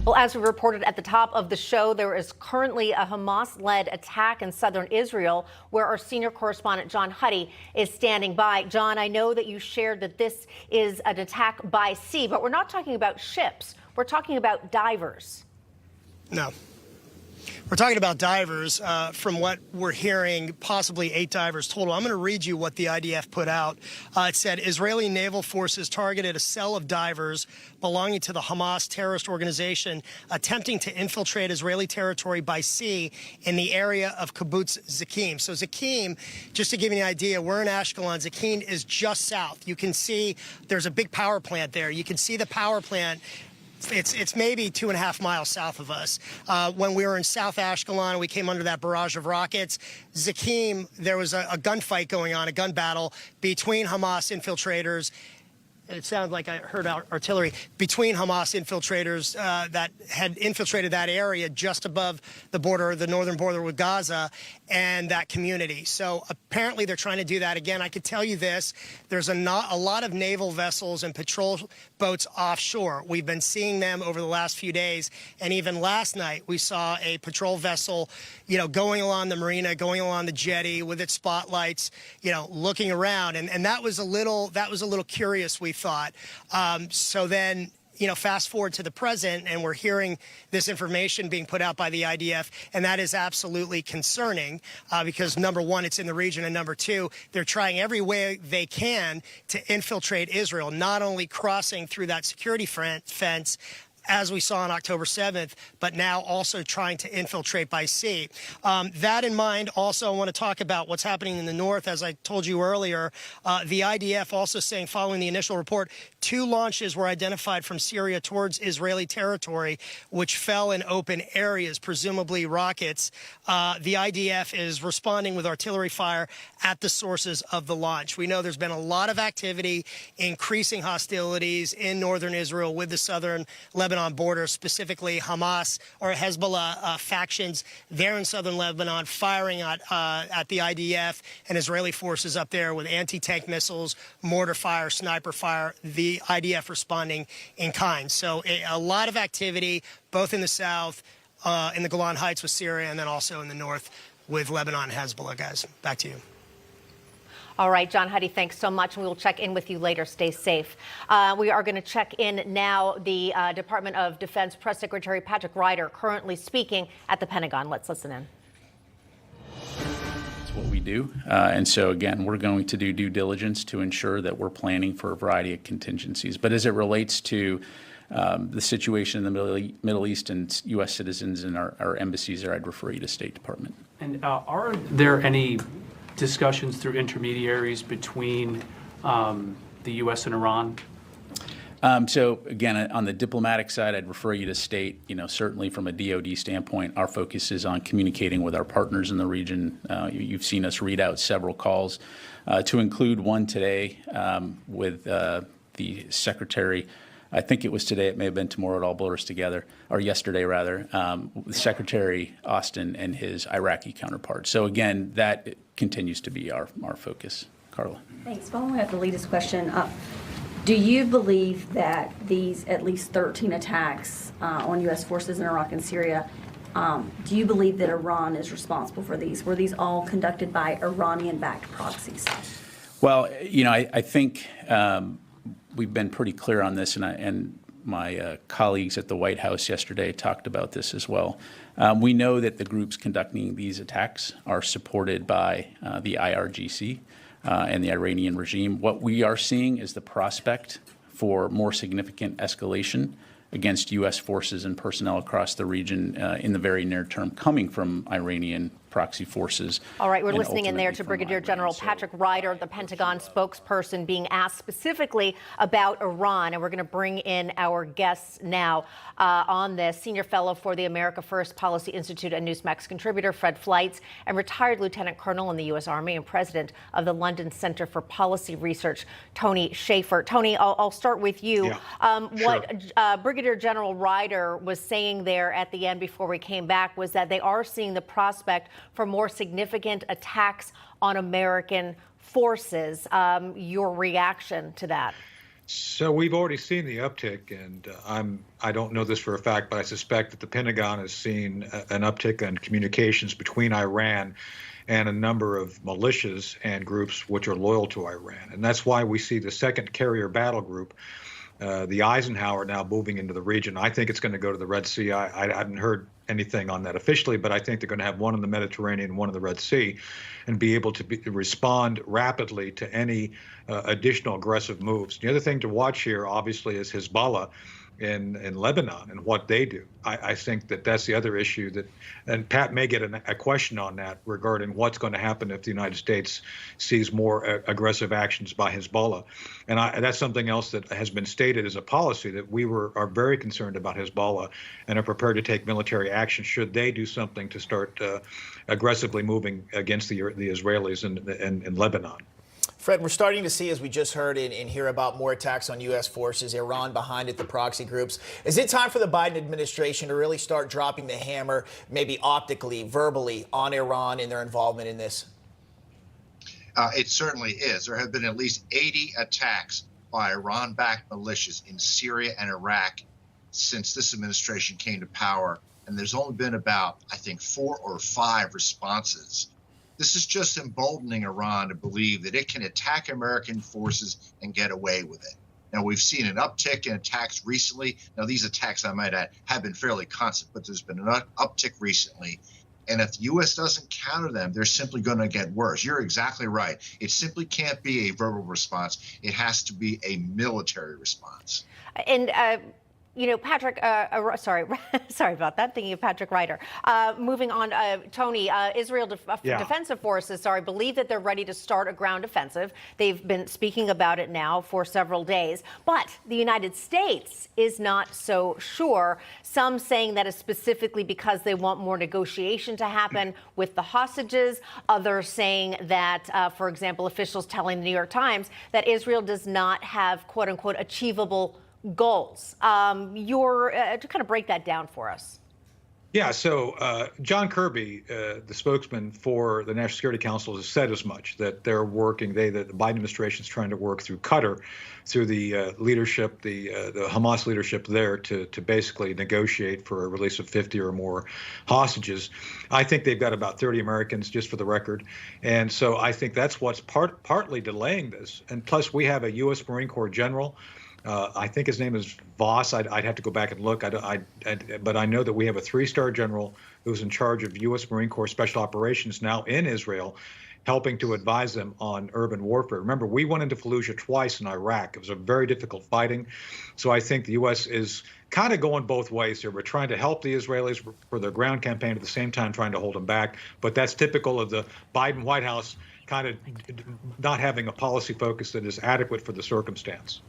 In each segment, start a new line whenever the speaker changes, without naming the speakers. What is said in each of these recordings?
Well, as we reported at the top of the show, there is currently a Hamas-led attack in southern Israel, where our senior correspondent John Huddy is standing by. John, I know that you shared that this is an attack by sea, but we're not talking about ships. We're talking about divers.
No. We're talking about divers. From what we're hearing, possibly 8 divers total. I'm going to read you what the IDF put out. It said Israeli naval forces targeted a cell of divers belonging to the Hamas terrorist organization attempting to infiltrate Israeli territory by sea in the area of kibbutz Zakim. So Zakim, just to give you an idea, we're in Ashkelon. Zakim is just south. You can see there's a big power plant there. You can see the power plant. It's maybe 2.5 miles south of us. When we were in South Ashkelon, we came under that barrage of rockets. Zakim, there was a gunfight going on, a gun battle between Hamas infiltrators. It sounded like I heard artillery between Hamas infiltrators that had infiltrated that area just above the border, the northern border with Gaza, and that community. So apparently they're trying to do that again. I could tell you this, there's a lot of naval vessels and patrol boats offshore. We've been seeing them over the last few days, and even last night we saw a patrol vessel, going along the marina, going along the jetty with its spotlights, looking around, and that was a little curious, we thought. So then, fast forward to the present, and we're hearing this information being put out by the IDF, and that is absolutely concerning because, number one, it's in the region, and number two, they're trying every way they can to infiltrate Israel, not only crossing through that security fence, as we saw on October 7th, but now also trying to infiltrate by sea. That in mind, also I want to talk about what's happening in the north. As I told you earlier, the IDF also saying, following the initial report, 2 launches were identified from Syria towards Israeli territory, which fell in open areas, presumably rockets. The IDF is responding with artillery fire at the sources of the launch. We know there's been a lot of activity, increasing hostilities in northern Israel with the southern Lebanon border, specifically Hamas or Hezbollah factions there in southern Lebanon, firing at the IDF and Israeli forces up there with anti-tank missiles, mortar fire, sniper fire, the IDF responding in kind. So a lot of activity, both in the south, in the Golan Heights with Syria, and then also in the north with Lebanon and Hezbollah. Guys, back to you.
All right, John Huddy, thanks so much. We will check in with you later. Stay safe. We are going to check in now. The Department of Defense Press Secretary Patrick Ryder currently speaking at the Pentagon. Let's listen in.
That's what we do. And so, again, we're going to do due diligence to ensure that we're planning for a variety of contingencies. But as it relates to the situation in the Middle East and U.S. citizens and our embassies there, I'd refer you to State Department. And
are there any discussions through intermediaries between the U.S. and Iran?
So, again, on the diplomatic side, I'd refer you to State. Certainly from a DoD standpoint, our focus is on communicating with our partners in the region. You've seen us read out several calls, to include one today with the Secretary. I think it was today. It may have been tomorrow. It all blurs together, or yesterday rather, Secretary Austin and his Iraqi counterpart. So again, that continues to be our focus. Carla.
Thanks. Following up the latest question, do you believe that these at least 13 attacks on U.S. forces in Iraq and Syria, do you believe that Iran is responsible for these? Were these all conducted by Iranian-backed proxies?
Well, I think we've been pretty clear on this, and my colleagues at the White House yesterday talked about this as well. We know that the groups conducting these attacks are supported by the IRGC and the Iranian regime. What we are seeing is the prospect for more significant escalation against U.S. forces and personnel across the region in the very near term, coming from Iranian proxy forces.
All right, we're listening in there to Brigadier General Patrick Ryder, the Pentagon spokesperson, being asked specifically about Iran. And we're going to bring in our guests now on this. Senior Fellow for the America First Policy Institute and Newsmax contributor Fred Fleitz, and retired Lieutenant Colonel in the U.S. Army and president of the London Center for Policy Research, Tony Shaffer. Tony, I'll start with you.
Yeah,
what Brigadier General Ryder was saying there at the end before we came back was that they are seeing the prospect for more significant attacks on American forces. Your reaction to that?
So we've already seen the uptick, and I don't know this for a fact, but I suspect that the Pentagon has seen an uptick in communications between Iran and a number of militias and groups which are loyal to Iran. And that's why we see the second carrier battle group, the Eisenhower, now moving into the region. I think it's going to go to the Red Sea. I haven't heard anything on that officially, but I think they're going to have one in the Mediterranean, one in the Red Sea, and be able to respond rapidly to any additional aggressive moves. The other thing to watch here, obviously, is Hezbollah in Lebanon and what they do. I think that that's the other issue that, and Pat may get a question on that regarding what's going to happen if the United States sees more aggressive actions by Hezbollah. And that's something else that has been stated as a policy, that we are very concerned about Hezbollah and are prepared to take military action should they do something to start aggressively moving against the Israelis in Lebanon.
Fred, we're starting to see, as we just heard and hear about more attacks on U.S. forces, Iran behind it, the proxy groups. Is it time for the Biden administration to really start dropping the hammer, maybe optically, verbally, on Iran and their involvement in this?
It certainly is. There have been at least 80 attacks by Iran-backed militias in Syria and Iraq since this administration came to power. And there's only been about, I think, 4 or 5 responses. This is just emboldening Iran to believe that it can attack American forces and get away with it. Now, we've seen an uptick in attacks recently. Now, these attacks, I might add, have been fairly constant, but there's been an uptick recently. And if the U.S. doesn't counter them, they're simply going to get worse. You're exactly right. It simply can't be a verbal response. It has to be a military response.
And you know, Patrick, sorry about that. Thinking of Patrick Ryder. Moving on, Tony, Israel Defensive Forces, believe that they're ready to start a ground offensive. They've been speaking about it now for several days. But the United States is not so sure. Some saying that is specifically because they want more negotiation to happen with the hostages. Others saying that, for example, officials telling the New York Times that Israel does not have, quote unquote, achievable goals. To kind of break that down for us.
Yeah, so John Kirby, the spokesman for the National Security Council, has said as much, that they're working, the Biden administration is trying to work through Qatar, through the leadership, the Hamas leadership there, to basically negotiate for a release of 50 or more hostages. I think they've got about 30 Americans, just for the record. And so I think that's what's partly delaying this. And plus, we have a U.S. Marine Corps general, I think his name is Voss. I'd have to go back and look. But I know that we have a 3-star general who's in charge of U.S. Marine Corps Special Operations now in Israel, helping to advise them on urban warfare. Remember, we went into Fallujah twice in Iraq. It was a very difficult fighting. So I think the U.S. is kind of going both ways here. We're trying to help the Israelis for their ground campaign, at the same time trying to hold them back. But that's typical of the Biden White House kind of not having a policy focus that is adequate for the circumstance.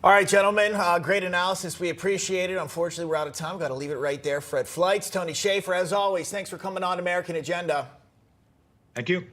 All right, gentlemen, great analysis. We appreciate it. Unfortunately, we're out of time. Got to leave it right there. Fred Fleitz, Tony Shaffer, as always, thanks for coming on American Agenda.
Thank you.